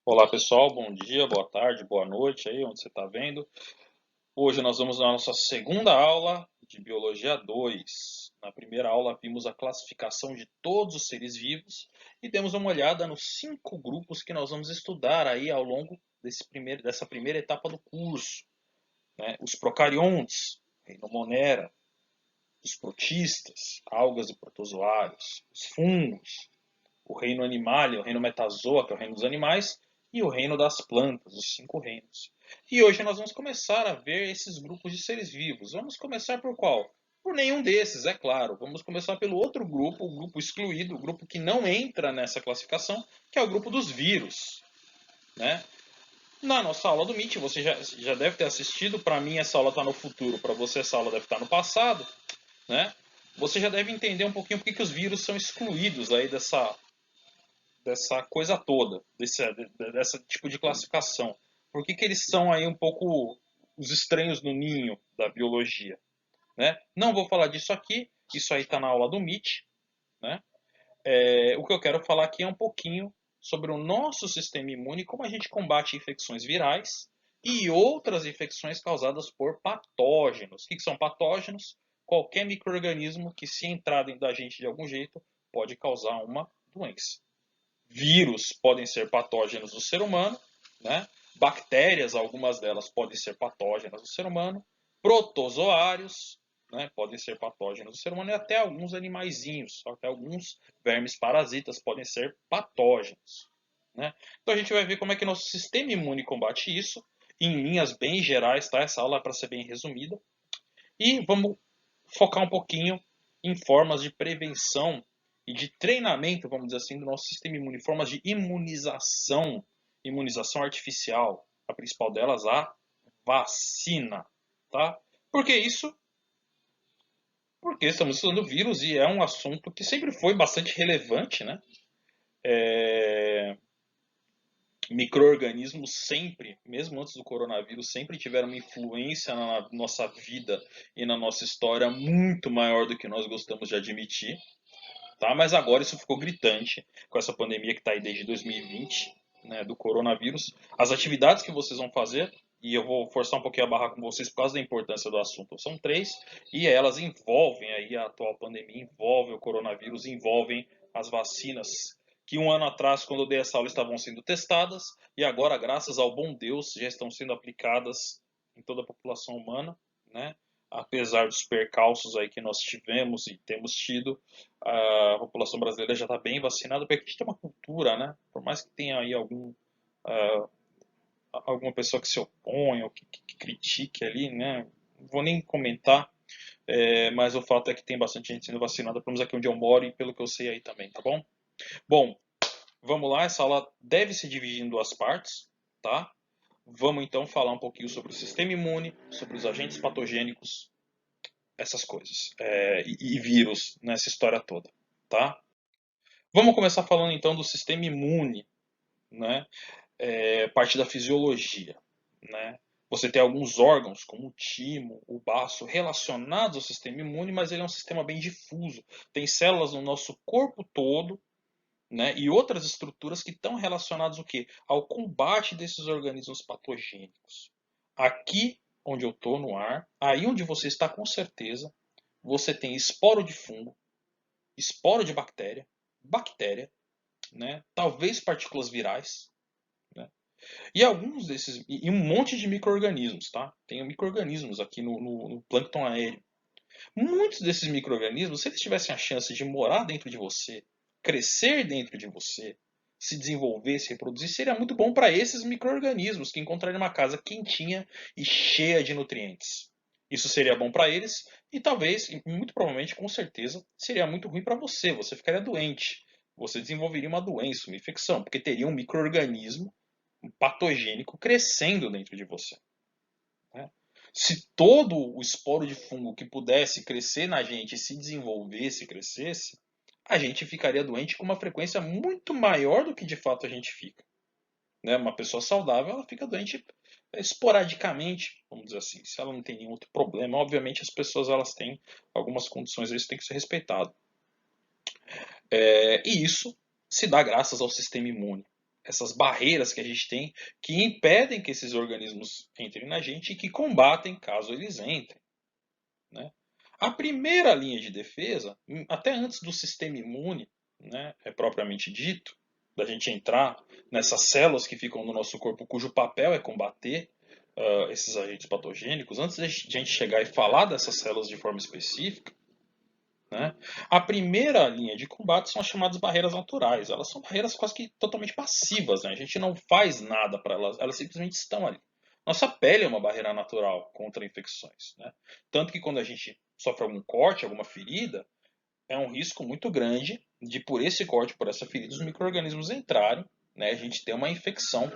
Olá pessoal, bom dia, boa tarde, boa noite aí, onde você está vendo. Hoje nós vamos na nossa segunda aula de Biologia 2. Na primeira aula vimos a classificação de todos os seres vivos e demos uma olhada nos 5 grupos que nós vamos estudar aí ao longo dessa primeira etapa do curso, né? Os procariontes, reino Monera, os protistas, algas e protozoários, os fungos, o reino Animalia, o reino Metazoa, que é o reino dos animais, e o reino das plantas, os 5 reinos. E hoje nós vamos começar a ver esses grupos de seres vivos. Vamos começar por qual? Por nenhum desses, é claro. Vamos começar pelo outro grupo, o grupo excluído, o grupo que não entra nessa classificação, que é o grupo dos vírus, né? Na nossa aula do Meet, você já deve ter assistido. Para mim, essa aula está no futuro, para você, essa aula deve estar no passado, né? Você já deve entender um pouquinho por que os vírus são excluídos aí dessa coisa toda, dessa tipo de classificação. Por que eles são aí um pouco os estranhos no ninho da biologia? Né? Não vou falar disso aqui, isso aí está na aula do Meet. Né? O que eu quero falar aqui é um pouquinho sobre o nosso sistema imune, como a gente combate infecções virais e outras infecções causadas por patógenos. O que são patógenos? Qualquer micro-organismo que, se entrar dentro da gente de algum jeito, pode causar uma doença. Vírus podem ser patógenos do ser humano, né? Bactérias, algumas delas podem ser patógenas do ser humano, protozoários, né? Podem ser patógenos do ser humano, e até alguns animaizinhos, até alguns vermes parasitas podem ser patógenos. Né? Então a gente vai ver como é que nosso sistema imune combate isso, em linhas bem gerais, tá? Essa aula é para ser bem resumida. E vamos focar um pouquinho em formas de prevenção e de treinamento, vamos dizer assim, do nosso sistema imune, formas de imunização, imunização artificial. A principal delas, a vacina. Tá? Por que isso? Porque estamos estudando vírus e é um assunto que sempre foi bastante relevante, né? Micro-organismos sempre, mesmo antes do coronavírus, sempre tiveram uma influência na nossa vida e na nossa história muito maior do que nós gostamos de admitir. Tá? Mas agora isso ficou gritante com essa pandemia que está aí desde 2020, né, do coronavírus. As atividades que vocês vão fazer, e eu vou forçar um pouquinho a barra com vocês por causa da importância do assunto, são 3, e elas envolvem aí a atual pandemia, envolvem o coronavírus, envolvem as vacinas que um ano atrás, quando eu dei essa aula, estavam sendo testadas, e agora, graças ao bom Deus, já estão sendo aplicadas em toda a população humana, né? Apesar dos percalços aí que nós tivemos e temos tido, a população brasileira já está bem vacinada, porque a gente tem uma cultura, né? Por mais que tenha aí uh, alguma pessoa que se oponha ou que critique ali, né? Não vou nem comentar, mas o fato é que tem bastante gente sendo vacinada, pelo menos aqui onde eu moro e pelo que eu sei aí também, tá bom? Bom, vamos lá, essa aula deve se dividir em 2 partes, tá? Vamos então falar um pouquinho sobre o sistema imune, sobre os agentes patogênicos, essas coisas, e vírus nessa história toda, tá? Vamos começar falando então do sistema imune, né? Parte da fisiologia, né? Você tem alguns órgãos, como o timo, o baço, relacionados ao sistema imune, mas ele é um sistema bem difuso. Tem células no nosso corpo todo, né? E outras estruturas que estão relacionadas ao quê? Ao combate desses organismos patogênicos. Aqui onde eu estou no ar, aí onde você está com certeza, você tem esporo de fungo, esporo de bactéria, né? Talvez partículas virais, né? E alguns desses, e um monte de micro-organismos, tá? Tem micro-organismos aqui no plâncton aéreo. Muitos desses micro-organismos, se eles tivessem a chance de morar dentro de você, crescer dentro de você, se desenvolver, se reproduzir, seria muito bom para esses micro-organismos que encontrariam uma casa quentinha e cheia de nutrientes. Isso seria bom para eles e talvez, e muito provavelmente, com certeza, seria muito ruim para você. Você ficaria doente. Você desenvolveria uma doença, uma infecção, porque teria um micro-organismo patogênico crescendo dentro de você. Né? Se todo o esporo de fungo que pudesse crescer na gente se desenvolvesse, crescesse, a gente ficaria doente com uma frequência muito maior do que de fato a gente fica. Né? Uma pessoa saudável, ela fica doente esporadicamente, vamos dizer assim, se ela não tem nenhum outro problema. Obviamente as pessoas elas têm algumas condições, isso tem que ser respeitado. E isso se dá graças ao sistema imune. essas barreiras que a gente tem que impedem que esses organismos entrem na gente e que combatem caso eles entrem, né? A primeira linha de defesa, até antes do sistema imune, né, é propriamente dito, da gente entrar nessas células que ficam no nosso corpo, cujo papel é combater esses agentes patogênicos, antes de a gente chegar e falar dessas células de forma específica, né, a primeira linha de combate são as chamadas barreiras naturais. Elas são barreiras quase que totalmente passivas, né? A gente não faz nada para elas, elas simplesmente estão ali. Nossa pele é uma barreira natural contra infecções, né? Tanto que quando a gente sofre algum corte, alguma ferida, é um risco muito grande de, por esse corte, por essa ferida, os micro-organismos entrarem, né? A gente ter uma infecção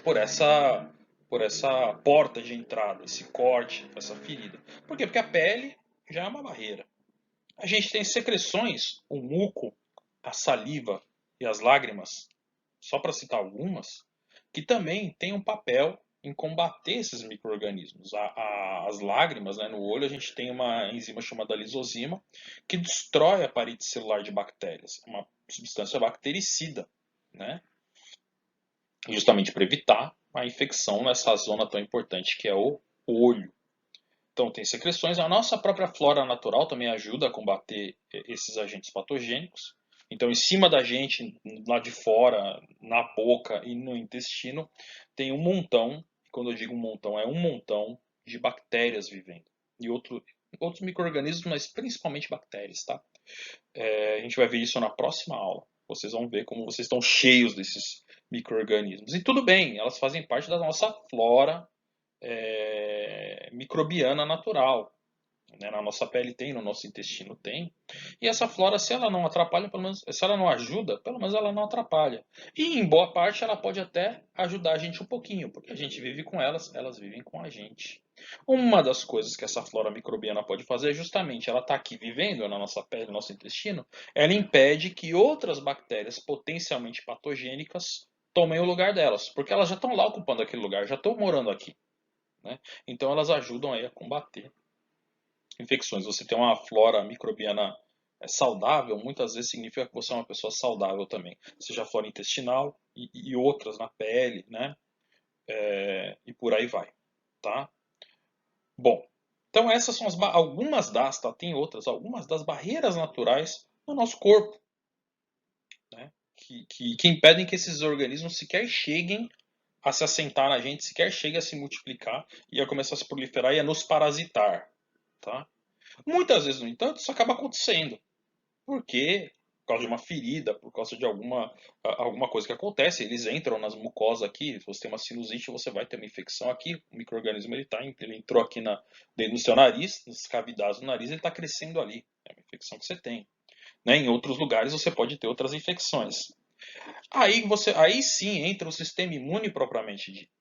por essa porta de entrada, esse corte, essa ferida. Por quê? Porque a pele já é uma barreira. A gente tem secreções, o muco, a saliva e as lágrimas, só para citar algumas, que também têm um papel em combater esses micro-organismos. As lágrimas, né, no olho, a gente tem uma enzima chamada lisozima, que destrói a parede celular de bactérias, uma substância bactericida, né, justamente para evitar a infecção nessa zona tão importante que é o olho. Então, tem secreções. A nossa própria flora natural também ajuda a combater esses agentes patogênicos. Então, em cima da gente, lá de fora, na boca e no intestino, tem um montão, quando eu digo um montão, é um montão de bactérias vivendo. E outros micro-organismos, mas principalmente bactérias, tá? A gente vai ver isso na próxima aula. Vocês vão ver como vocês estão cheios desses micro-organismos. E tudo bem, elas fazem parte da nossa flora microbiana natural. Né? Na nossa pele tem, no nosso intestino tem. E essa flora, se ela não atrapalha, pelo menos, se ela não ajuda, pelo menos ela não atrapalha. E em boa parte ela pode até ajudar a gente um pouquinho, porque a gente vive com elas, elas vivem com a gente. Uma das coisas que essa flora microbiana pode fazer é justamente ela está aqui vivendo na nossa pele, no nosso intestino, ela impede que outras bactérias potencialmente patogênicas tomem o lugar delas, porque elas já estão lá ocupando aquele lugar, já estão morando aqui. Né? Então elas ajudam aí a combater infecções. Você tem uma flora microbiana saudável, muitas vezes significa que você é uma pessoa saudável também. Seja a flora intestinal e outras na pele, né? E por aí vai. Tá? Bom, então essas são algumas das, tá? Tem outras, algumas das barreiras naturais no nosso corpo. Né? Que impedem que esses organismos sequer cheguem a se assentar na gente, sequer cheguem a se multiplicar e a começar a se proliferar e a nos parasitar. Tá? Muitas vezes, no entanto, isso acaba acontecendo. Porque, por causa de uma ferida, por causa de alguma coisa que acontece, eles entram nas mucosas aqui. Se você tem uma sinusite, você vai ter uma infecção aqui. O micro-organismo ele entrou aqui dentro do seu nariz, nas cavidades do nariz, ele está crescendo ali. É uma infecção que você tem. Né? Em outros lugares você pode ter outras infecções. Aí sim entra o sistema imune propriamente dito.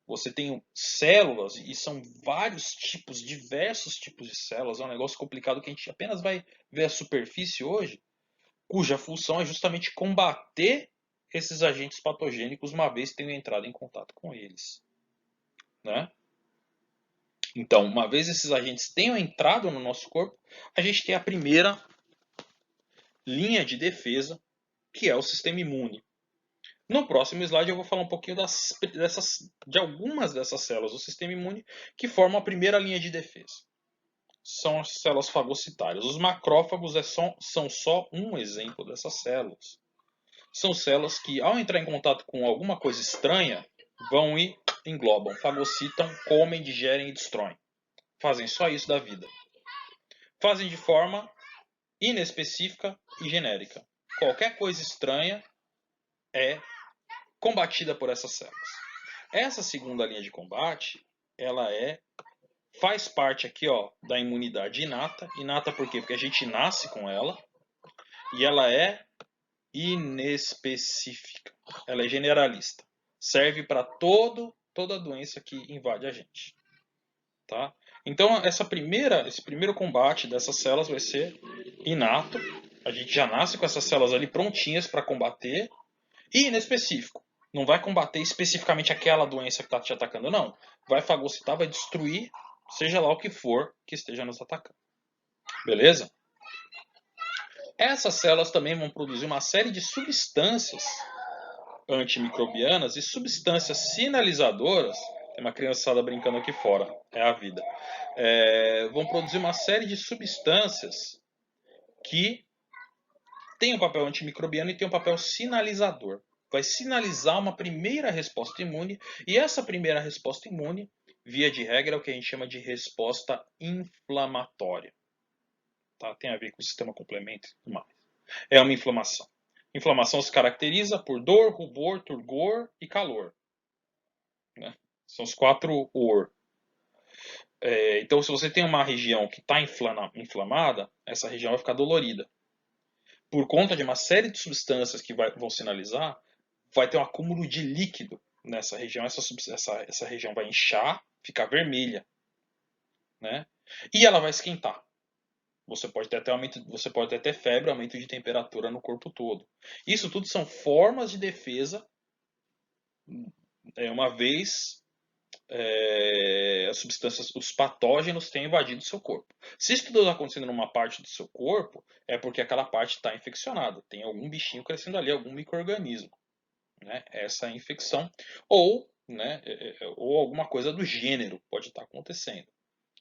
Você tem células, e são vários tipos, diversos tipos de células. É um negócio complicado que a gente apenas vai ver a superfície hoje, cuja função é justamente combater esses agentes patogênicos uma vez que tenham entrado em contato com eles. Né? Então, uma vez esses agentes tenham entrado no nosso corpo, a gente tem a primeira linha de defesa, que é o sistema imune. No próximo slide eu vou falar um pouquinho de algumas dessas células do sistema imune que formam a primeira linha de defesa. São as células fagocitárias. Os macrófagos são só um exemplo dessas células. São células que, ao entrar em contato com alguma coisa estranha, vão e englobam, fagocitam, comem, digerem e destroem. Fazem só isso da vida. Fazem de forma inespecífica e genérica. Qualquer coisa estranha é combatida por essas células. Essa segunda linha de combate, ela faz parte aqui, ó, da imunidade inata. Inata por quê? Porque a gente nasce com ela e ela é inespecífica. Ela é generalista. Serve para toda doença que invade a gente. Tá? Então, esse primeiro combate dessas células vai ser inato. A gente já nasce com essas células ali prontinhas para combater. E inespecífico. Não vai combater especificamente aquela doença que está te atacando, não. Vai fagocitar, vai destruir, seja lá o que for que esteja nos atacando. Beleza? Essas células também vão produzir uma série de substâncias antimicrobianas e substâncias sinalizadoras. Tem uma criançada brincando aqui fora, é a vida. Vão produzir uma série de substâncias que tem um papel antimicrobiano e tem um papel sinalizador. Vai sinalizar uma primeira resposta imune, e essa primeira resposta imune, via de regra, é o que a gente chama de resposta inflamatória. Tá? Tem a ver com o sistema complemento e tudo mais. É uma inflamação. Inflamação se caracteriza por dor, rubor, turgor e calor. Né? São os 4 OR. Então, se você tem uma região que está inflamada, essa região vai ficar dolorida. Por conta de uma série de substâncias que vão sinalizar, vai ter um acúmulo de líquido nessa região. Essa região vai inchar, ficar vermelha. Né? E ela vai esquentar. Você pode ter até febre, aumento de temperatura no corpo todo. Isso tudo são formas de defesa, uma vez as substâncias, os patógenos tenham invadido o seu corpo. Se isso tudo está acontecendo numa parte do seu corpo, é porque aquela parte está infeccionada. Tem algum bichinho crescendo ali, algum micro-organismo. Né? Essa é a infecção. Ou alguma coisa do gênero pode estar acontecendo.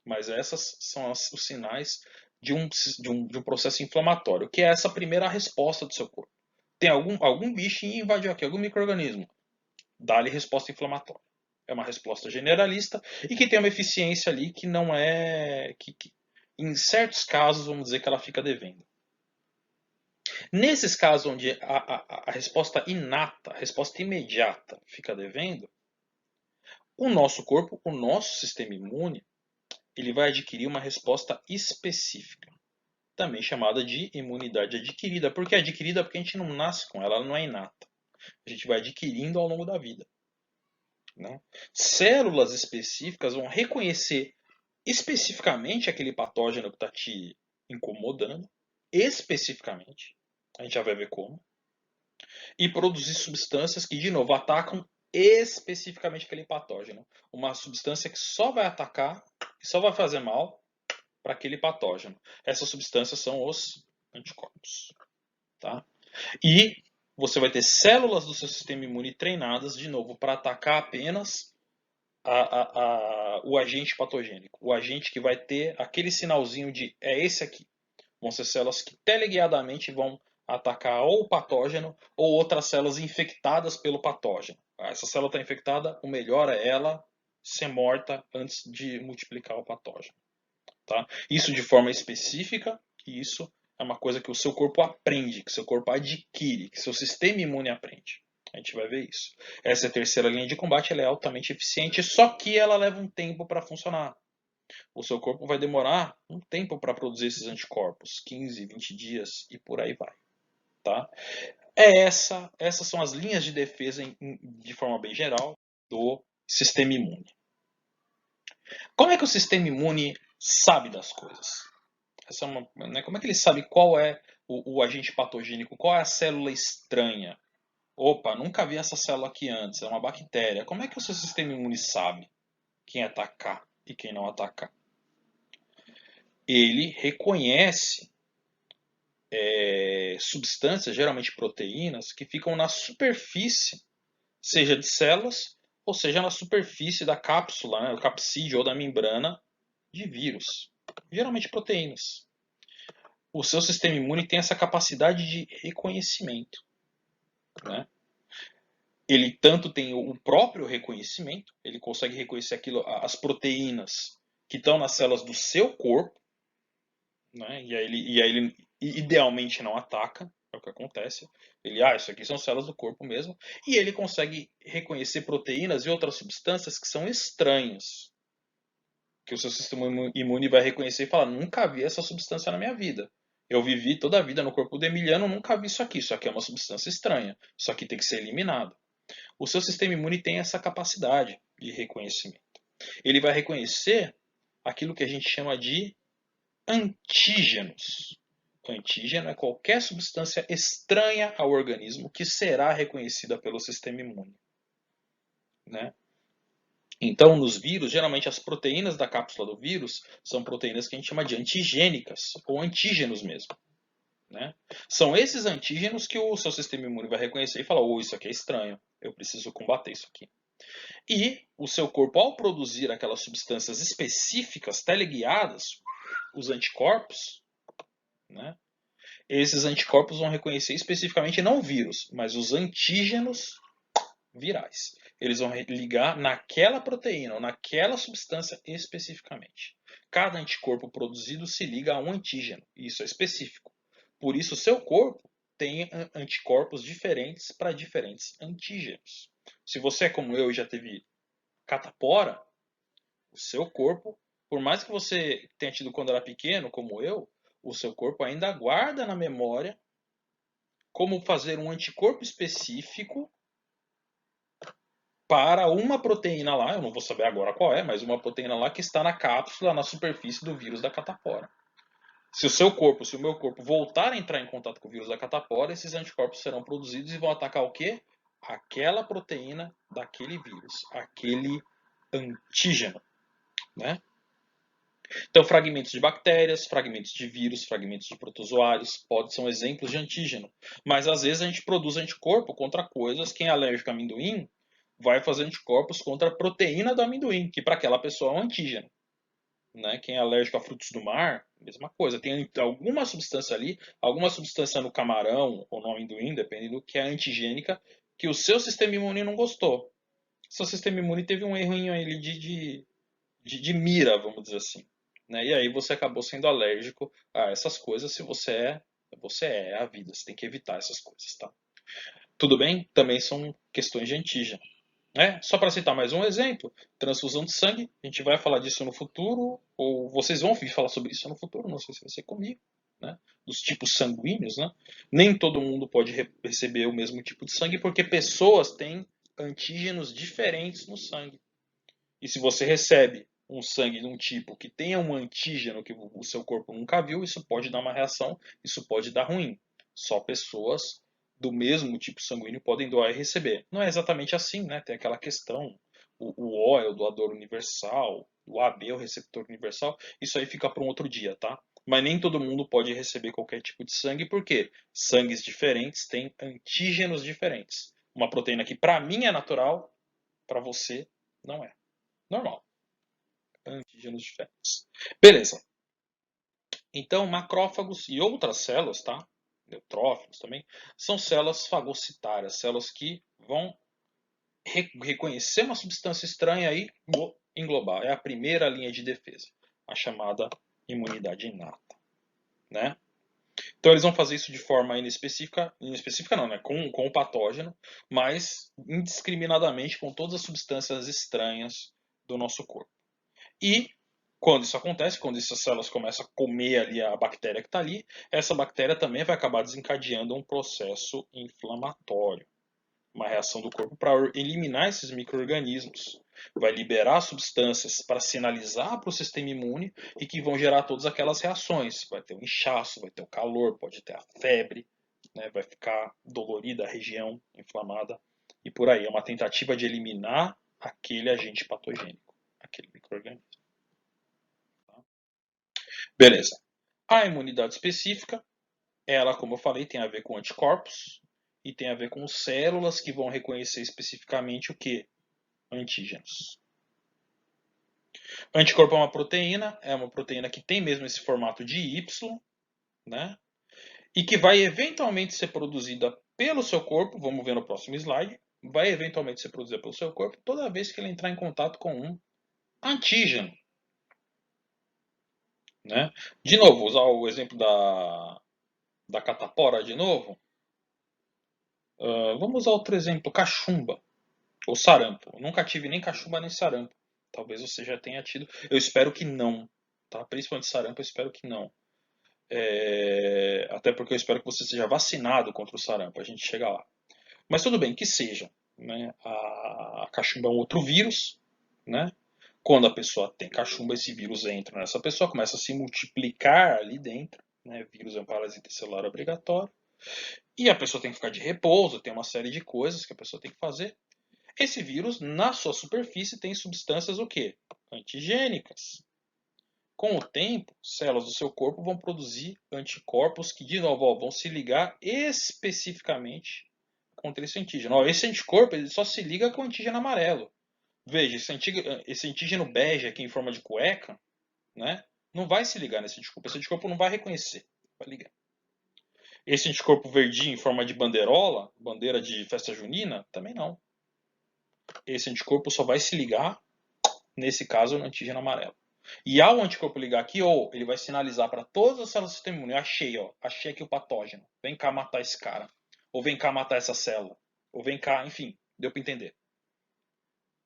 Mas essas são os sinais de um processo inflamatório, que é essa primeira resposta do seu corpo. Tem algum bicho invadiu aqui, algum micro-organismo. Dá-lhe resposta inflamatória. É uma resposta generalista e que tem uma eficiência ali que não é... que em certos casos, vamos dizer que ela fica devendo. Nesses casos onde a resposta inata, a resposta imediata fica devendo, o nosso corpo, o nosso sistema imune, ele vai adquirir uma resposta específica, também chamada de imunidade adquirida. Por que adquirida? Porque a gente não nasce com ela, ela não é inata. A gente vai adquirindo ao longo da vida. Né? Células específicas vão reconhecer especificamente aquele patógeno que está te incomodando, especificamente, a gente já vai ver como, e produzir substâncias que, de novo, atacam especificamente aquele patógeno. Uma substância que só vai atacar, que só vai fazer mal para aquele patógeno. Essas substâncias são os anticorpos. Tá? E você vai ter células do seu sistema imune treinadas, de novo, para atacar apenas o agente patogênico. O agente que vai ter aquele sinalzinho de é esse aqui. Vão ser células que teleguiadamente vão atacar ou o patógeno ou outras células infectadas pelo patógeno. Essa célula está infectada, o melhor é ela ser morta antes de multiplicar o patógeno. Tá? Isso de forma específica, e isso é uma coisa que o seu corpo aprende, que o seu corpo adquire, que o seu sistema imune aprende. A gente vai ver isso. Essa é a terceira linha de combate, ela é altamente eficiente, só que ela leva um tempo para funcionar. O seu corpo vai demorar um tempo para produzir esses anticorpos, 15, 20 dias e por aí vai. Tá? Essas são as linhas de defesa de forma bem geral do sistema imune. Como é que o sistema imune sabe das coisas? Como é que ele sabe qual é o agente patogênico, qual é a célula estranha? Opa, nunca vi essa célula aqui antes, é uma bactéria. Como é que o seu sistema imune sabe quem atacar e quem não atacar? Ele reconhece substâncias, geralmente proteínas, que ficam na superfície, seja de células, ou seja na superfície da cápsula, né, do capsídeo ou da membrana de vírus. Geralmente proteínas. O seu sistema imune tem essa capacidade de reconhecimento. Né? Ele tanto tem o próprio reconhecimento, ele consegue reconhecer as proteínas que estão nas células do seu corpo, né? E aí ele idealmente não ataca, é o que acontece. Isso aqui são células do corpo mesmo, e ele consegue reconhecer proteínas e outras substâncias que são estranhas, que o seu sistema imune vai reconhecer e falar: nunca vi essa substância na minha vida. Eu vivi toda a vida no corpo do Emiliano, nunca vi isso aqui. Isso aqui é uma substância estranha. Isso aqui tem que ser eliminado. O seu sistema imune tem essa capacidade de reconhecimento. Ele vai reconhecer aquilo que a gente chama de antígenos. Antígeno é qualquer substância estranha ao organismo que será reconhecida pelo sistema imune. Né? Então, nos vírus, geralmente as proteínas da cápsula do vírus são proteínas que a gente chama de antigênicas, ou antígenos mesmo. né? São esses antígenos que o seu sistema imune vai reconhecer e falar: oh, isso aqui é estranho, eu preciso combater isso aqui. E o seu corpo, ao produzir aquelas substâncias específicas, teleguiadas, os anticorpos, né? Esses anticorpos vão reconhecer especificamente não o vírus, mas os antígenos virais. Eles vão ligar naquela proteína ou naquela substância especificamente. Cada anticorpo produzido se liga a um antígeno, e isso é específico. Por isso, o seu corpo tem anticorpos diferentes para diferentes antígenos. Se você é como eu e já teve catapora, o seu corpo, por mais que você tenha tido quando era pequeno, como eu, o seu corpo ainda guarda na memória como fazer um anticorpo específico para uma proteína lá, eu não vou saber agora qual é, mas uma proteína lá que está na cápsula, na superfície do vírus da catapora. Se o seu corpo, se o meu corpo voltar a entrar em contato com o vírus da catapora, esses anticorpos serão produzidos e vão atacar o quê? Aquela proteína daquele vírus, aquele antígeno, né? Então, fragmentos de bactérias, fragmentos de vírus, fragmentos de protozoários, são exemplos de antígeno. Mas às vezes a gente produz anticorpo contra coisas. Quem é alérgico a amendoim vai fazer anticorpos contra a proteína do amendoim, que para aquela pessoa é um antígeno. Né? Quem é alérgico a frutos do mar, mesma coisa. Tem alguma substância ali, alguma substância no camarão ou no amendoim, dependendo do que é antigênica, que o seu sistema imune não gostou. Seu sistema imune teve um errinho ali de mira, vamos dizer assim. Né? E aí você acabou sendo alérgico a essas coisas. Se você é a vida, você tem que evitar essas coisas, tá? Tudo bem? Também são questões de antígeno. Né? Só para citar mais um exemplo, transfusão de sangue, a gente vai falar disso no futuro, ou vocês vão ouvir falar sobre isso no futuro, não sei se vai ser comigo, né? Dos tipos sanguíneos, né? Nem todo mundo pode receber o mesmo tipo de sangue, porque pessoas têm antígenos diferentes no sangue. E se você recebe um sangue de um tipo que tenha um antígeno que o seu corpo nunca viu, isso pode dar uma reação, isso pode dar ruim. Só pessoas do mesmo tipo sanguíneo podem doar e receber. Não é exatamente assim, né? Tem aquela questão, o O é o doador universal, o AB é o receptor universal, isso aí fica para um outro dia, tá? Mas nem todo mundo pode receber qualquer tipo de sangue, porque sangues diferentes têm antígenos diferentes. Uma proteína que para mim é natural, para você não é. Normal. Antígenos diferentes. Beleza. Então, macrófagos e outras células, tá? Neutrófilos também, são células fagocitárias, células que vão reconhecer uma substância estranha e englobar. É a primeira linha de defesa, a chamada imunidade inata, né? Então eles vão fazer isso de forma inespecífica, inespecífica não, né? Com o patógeno, mas indiscriminadamente com todas as substâncias estranhas do nosso corpo. E quando isso acontece, quando essas células começam a comer ali a bactéria que está ali, essa bactéria também vai acabar desencadeando um processo inflamatório, uma reação do corpo para eliminar esses micro-organismos. Vai liberar substâncias para sinalizar para o sistema imune e que vão gerar todas aquelas reações. Vai ter o inchaço, vai ter o calor, pode ter a febre, né? Vai ficar dolorida a região inflamada e por aí. É uma tentativa de eliminar aquele agente patogênico, aquele micro-organismo. Beleza. A imunidade específica, ela, como eu falei, tem a ver com anticorpos e tem a ver com células que vão reconhecer especificamente o que? Antígenos. Anticorpo é uma proteína que tem mesmo esse formato de Y, né? E que vai eventualmente ser produzida pelo seu corpo, vamos ver no próximo slide, vai eventualmente ser produzida pelo seu corpo toda vez que ele entrar em contato com um antígeno. Né? De novo, usar o exemplo da catapora de novo. Vamos usar outro exemplo, cachumba ou sarampo. Eu nunca tive nem cachumba nem sarampo. Talvez você já tenha tido. Eu espero que não. Tá? Principalmente sarampo, eu espero que não. Até porque eu espero que você seja vacinado contra o sarampo. A gente chega lá. Mas tudo bem, que seja. Né? A cachumba é um outro vírus. Né? Quando a pessoa tem cachumba, esse vírus entra nessa pessoa, começa a se multiplicar ali dentro. Né? Vírus é um parasita celular obrigatório. E a pessoa tem que ficar de repouso, tem uma série de coisas que a pessoa tem que fazer. Esse vírus, na sua superfície, tem substâncias o quê? Antigênicas. Com o tempo, células do seu corpo vão produzir anticorpos que, de novo, ó, vão se ligar especificamente contra esse antígeno. Ó, esse anticorpo ele só se liga com o antígeno amarelo. Veja, esse antígeno bege aqui em forma de cueca, né, não vai se ligar nesse anticorpo. Esse anticorpo não vai reconhecer, vai ligar. Esse anticorpo verdinho em forma de bandeirola, bandeira de festa junina, também não. Esse anticorpo só vai se ligar, nesse caso, no antígeno amarelo. E ao anticorpo ligar aqui, ou ele vai sinalizar para todas as células do sistema imune, achei, ó, achei aqui o patógeno, vem cá matar esse cara, ou vem cá matar essa célula, ou vem cá, enfim, deu para entender.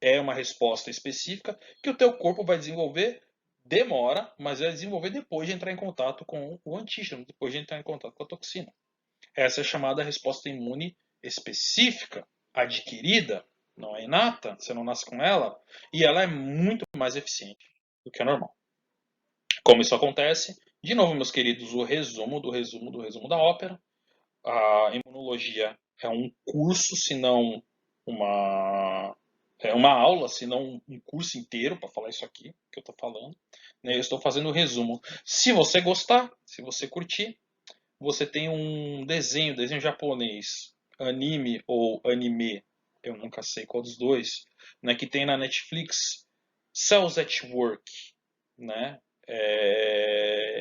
É uma resposta específica que o teu corpo vai desenvolver, demora, mas vai desenvolver depois de entrar em contato com o antígeno, depois de entrar em contato com a toxina. Essa é chamada resposta imune específica, adquirida, não é inata, você não nasce com ela, e ela é muito mais eficiente do que a normal. Como isso acontece? De novo, meus queridos, o resumo do resumo do resumo da ópera. A imunologia é um curso, se não uma é uma aula, se não um curso inteiro para falar isso aqui que eu estou falando. Eu estou fazendo o resumo. Se você gostar, se você curtir, você tem um desenho japonês, anime ou anime, eu nunca sei qual dos dois, né, que tem na Netflix, Cells at Work, né?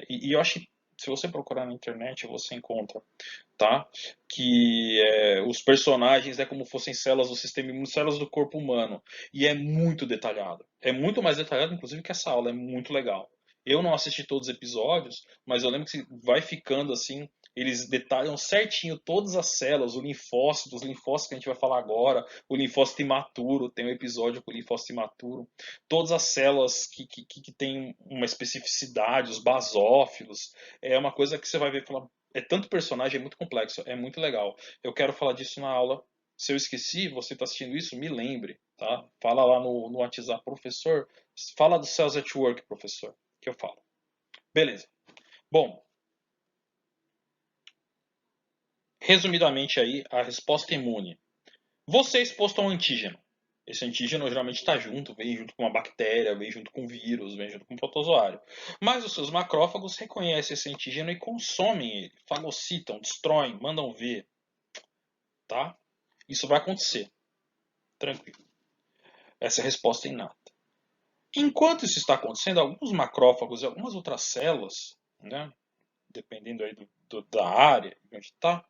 E eu acho que se você procurar na internet você encontra, tá? Que os personagens é como fossem células do sistema imune, células do corpo humano. E é muito detalhado. É muito mais detalhado, inclusive, que essa aula. É muito legal. Eu não assisti todos os episódios, mas eu lembro que vai ficando assim. Eles detalham certinho todas as células, o linfócito, os linfócitos que a gente vai falar agora, o linfócito imaturo, tem um episódio com o linfócito imaturo, todas as células que têm uma especificidade, os basófilos, é uma coisa que você vai ver e falar, é tanto personagem, é muito complexo, é muito legal. Eu quero falar disso na aula. Se eu esqueci, você está assistindo isso, me lembre, tá? Fala lá no WhatsApp, professor. Fala do Cells at Work, professor, que eu falo. Beleza. Bom, resumidamente aí, a resposta imune. Você é exposto a um antígeno. Esse antígeno geralmente está junto, vem junto com uma bactéria, vem junto com um vírus, vem junto com um protozoário. Mas os seus macrófagos reconhecem esse antígeno e consomem ele, fagocitam, destroem, mandam ver, tá? Isso vai acontecer. Tranquilo. Essa é a resposta inata. Enquanto isso está acontecendo, alguns macrófagos e algumas outras células, né, dependendo aí da área onde está,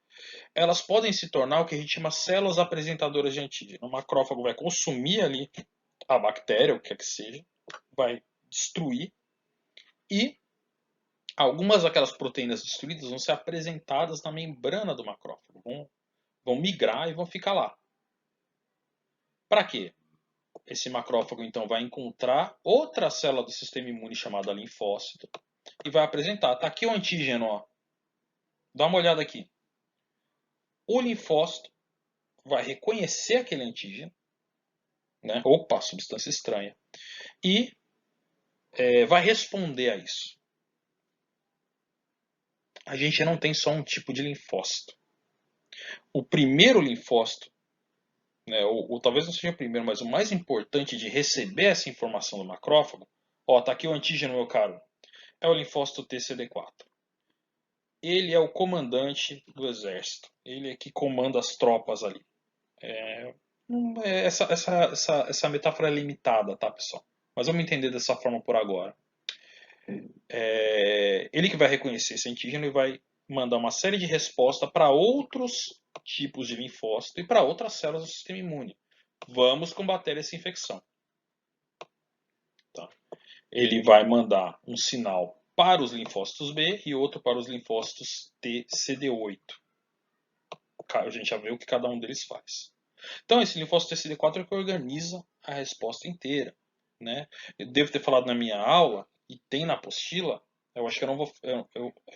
elas podem se tornar o que a gente chama células apresentadoras de antígeno. O macrófago vai consumir ali a bactéria, o que quer que seja, vai destruir e algumas daquelas proteínas destruídas vão ser apresentadas na membrana do macrófago, vão migrar e vão ficar lá. Para quê? Esse macrófago então vai encontrar outra célula do sistema imune chamada linfócito e vai apresentar. Tá aqui o antígeno, ó. Dá uma olhada aqui. O linfócito vai reconhecer aquele antígeno, né? Opa, substância estranha. E vai responder a isso. A gente não tem só um tipo de linfócito. O primeiro linfócito, né, ou talvez não seja o primeiro, mas o mais importante de receber essa informação do macrófago, ó, tá aqui o antígeno, meu caro, é o linfócito TCD4. Ele é o comandante do exército. Ele é que comanda as tropas ali. Essa metáfora é limitada, tá, pessoal? Mas vamos entender dessa forma por agora. Ele que vai reconhecer esse antígeno e vai mandar uma série de respostas para outros tipos de linfócito e para outras células do sistema imune. Vamos combater essa infecção. Tá? Ele vai mandar um sinal para os linfócitos B e outro para os linfócitos T, CD8. A gente já vê o que cada um deles faz. Então, esse linfócito TCD4 é que organiza a resposta inteira. Né? Eu devo ter falado na minha aula, e tem na apostila, eu acho que eu não vou.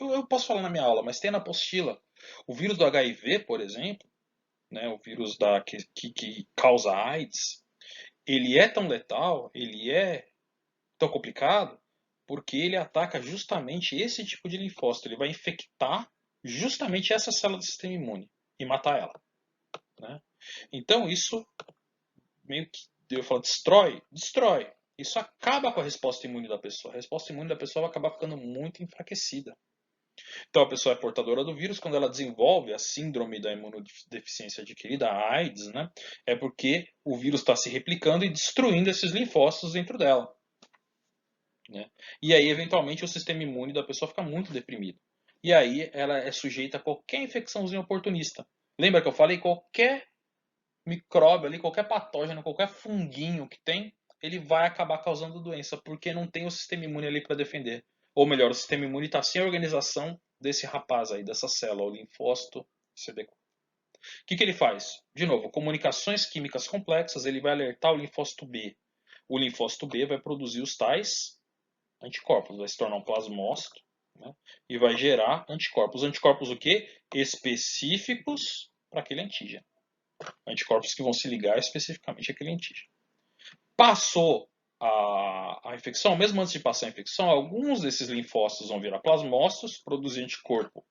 Eu posso falar na minha aula, mas tem na apostila. O vírus do HIV, por exemplo, né, o vírus que causa AIDS, ele é tão letal, ele é tão complicado, porque ele ataca justamente esse tipo de linfócito. Ele vai infectar justamente essa célula do sistema imune e matar ela. Né? Então isso meio que eu falo, destrói, Isso acaba com a resposta imune da pessoa. A resposta imune da pessoa vai acabar ficando muito enfraquecida. Então a pessoa é portadora do vírus quando ela desenvolve a síndrome da imunodeficiência adquirida, a AIDS, né? É porque o vírus está se replicando e destruindo esses linfócitos dentro dela. Né? E aí, eventualmente, o sistema imune da pessoa fica muito deprimido. E aí ela é sujeita a qualquer infecçãozinha oportunista. Lembra que eu falei? Qualquer micróbio ali, qualquer patógeno, qualquer funguinho que tem, ele vai acabar causando doença, porque não tem o sistema imune ali para defender. Ou melhor, o sistema imune está sem a organização desse rapaz aí, dessa célula, o linfócito CD4. O que ele faz? De novo, comunicações químicas complexas, ele vai alertar o linfócito B. O linfócito B vai produzir os tais anticorpos, vai se tornar um plasmócito, né? E vai gerar anticorpos. Anticorpos o quê? Específicos para aquele antígeno. Anticorpos que vão se ligar especificamente àquele antígeno. Passou a infecção, mesmo antes de passar a infecção, alguns desses linfócitos vão virar plasmócitos, produzir anticorpo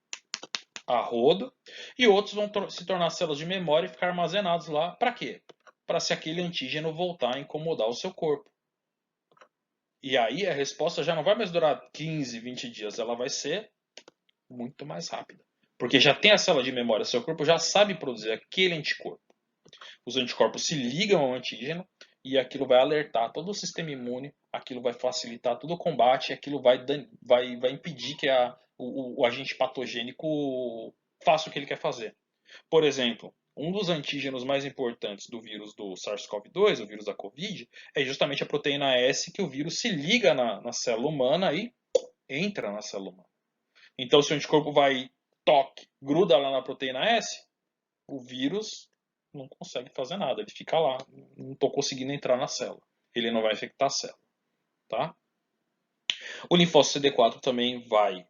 a rodo, e outros vão se tornar células de memória e ficar armazenados lá. Para quê? Para se aquele antígeno voltar a incomodar o seu corpo. E aí a resposta já não vai mais durar 15, 20 dias, ela vai ser muito mais rápida. Porque já tem a célula de memória, seu corpo já sabe produzir aquele anticorpo. Os anticorpos se ligam ao antígeno e aquilo vai alertar todo o sistema imune, aquilo vai facilitar todo o combate, aquilo vai impedir que o agente patogênico faça o que ele quer fazer. Por exemplo, um dos antígenos mais importantes do vírus do SARS-CoV-2, o vírus da Covid, é justamente a proteína S, que o vírus se liga na célula humana e entra na célula humana. Então, se o anticorpo vai, toque, gruda lá na proteína S, o vírus não consegue fazer nada, ele fica lá, não estou conseguindo entrar na célula. Ele não vai infectar a célula. Tá? O linfócito CD4 também vai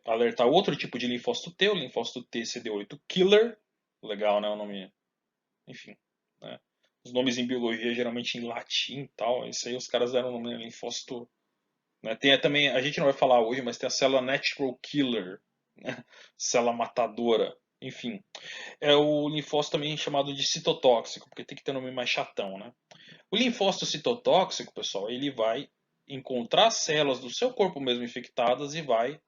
alertar outro tipo de linfócito T, o linfócito T CD8 killer. Legal, né? O nome. Enfim. Né? Os nomes em biologia geralmente em latim e tal. Isso aí os caras deram o nome de linfócito. Né? Tem também, a gente não vai falar hoje, mas tem a célula natural killer. Né? Célula matadora. Enfim. É o linfócito também chamado de citotóxico, porque tem que ter um nome mais chatão, né? O linfócito citotóxico, pessoal, ele vai encontrar células do seu corpo mesmo infectadas e vai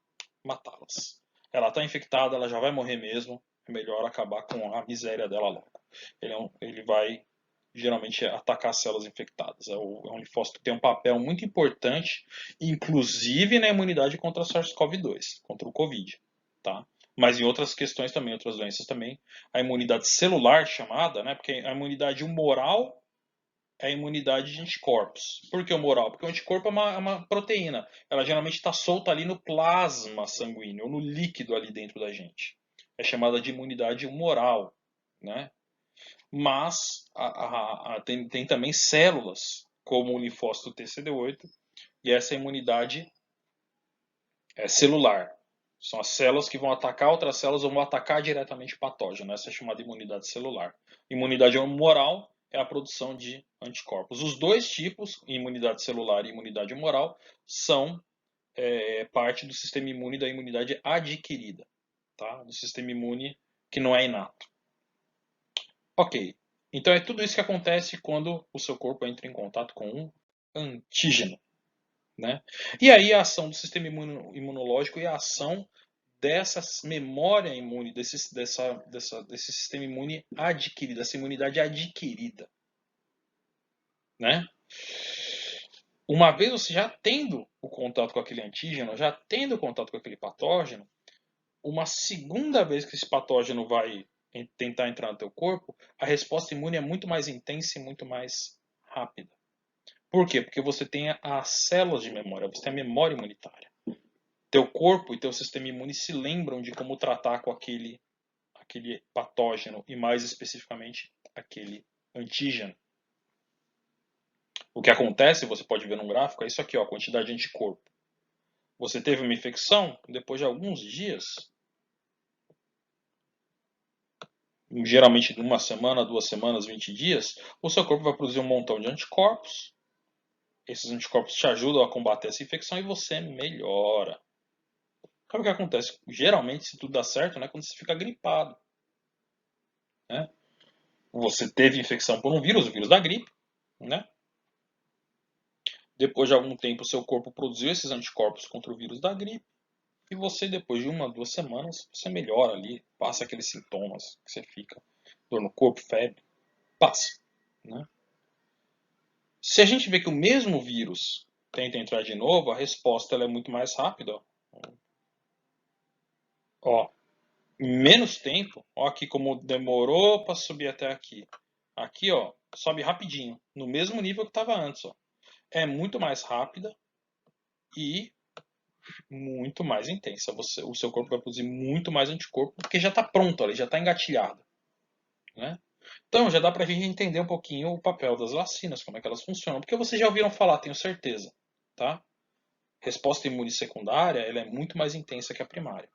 matá-las. Ela está infectada, ela já vai morrer mesmo, é melhor acabar com a miséria dela logo. Ele vai geralmente atacar células infectadas. É um linfócito que tem um papel muito importante, inclusive na imunidade contra a SARS-CoV-2, contra o Covid. Tá? Mas em outras questões também, outras doenças também, a imunidade celular chamada, né? Porque a imunidade humoral é a imunidade de anticorpos. Por que humoral? Porque o anticorpo é uma proteína. Ela geralmente está solta ali no plasma sanguíneo, ou no líquido ali dentro da gente. É chamada de imunidade humoral. Né? Mas tem também células, como o linfócito TCD8, e essa imunidade é celular. São as células que vão atacar outras células ou vão atacar diretamente o patógeno. Essa é chamada imunidade celular. Imunidade humoral é a produção de anticorpos. Os dois tipos, imunidade celular e imunidade humoral, são parte do sistema imune da imunidade adquirida, tá? Do sistema imune que não é inato. Ok, então é tudo isso que acontece quando o seu corpo entra em contato com um antígeno. Né? E aí a ação do sistema imunológico e a ação dessa memória imune, desse sistema imune adquirido, dessa imunidade adquirida. Né? Uma vez você já tendo o contato com aquele antígeno, já tendo o contato com aquele patógeno, uma segunda vez que esse patógeno vai tentar entrar no teu corpo, a resposta imune é muito mais intensa e muito mais rápida. Por quê? Porque você tem as células de memória, você tem a memória imunitária. Teu corpo e teu sistema imune se lembram de como tratar com aquele patógeno e mais especificamente aquele antígeno. O que acontece, você pode ver no gráfico, é isso aqui, ó, a quantidade de anticorpo. Você teve uma infecção, depois de alguns dias, geralmente de uma semana, 2 semanas, 20 dias, o seu corpo vai produzir um montão de anticorpos. Esses anticorpos te ajudam a combater essa infecção e você melhora. Sabe o que acontece? Geralmente, se tudo dá certo, né, quando você fica gripado. Né? Você teve infecção por um vírus, o vírus da gripe. Né? Depois de algum tempo, seu corpo produziu esses anticorpos contra o vírus da gripe. E você, depois de 1, 2 semanas, você melhora ali, passa aqueles sintomas que você fica, dor no corpo, febre, passa, né? Se a gente vê que o mesmo vírus tenta entrar de novo, a resposta ela é muito mais rápida. Ó, menos tempo, ó aqui como demorou para subir até aqui. Aqui, ó, sobe rapidinho, no mesmo nível que estava antes, ó. É muito mais rápida e muito mais intensa. O seu corpo vai produzir muito mais anticorpo porque já está pronto ali, já está engatilhado, né? Então já dá para a gente entender um pouquinho o papel das vacinas, como é que elas funcionam, porque vocês já ouviram falar, tenho certeza, tá? Resposta imune secundária, ela é muito mais intensa que a primária.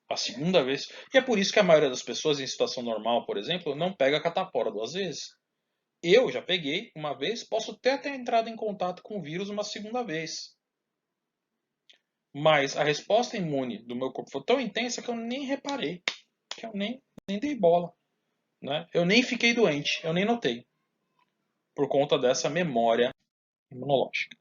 A segunda vez, e é por isso que a maioria das pessoas em situação normal, por exemplo, não pega a catapora 2 vezes. Eu já peguei uma vez, posso até ter entrado em contato com o vírus uma segunda vez. Mas a resposta imune do meu corpo foi tão intensa que eu nem reparei, que eu nem dei bola, né? Eu nem fiquei doente, eu nem notei, por conta dessa memória imunológica.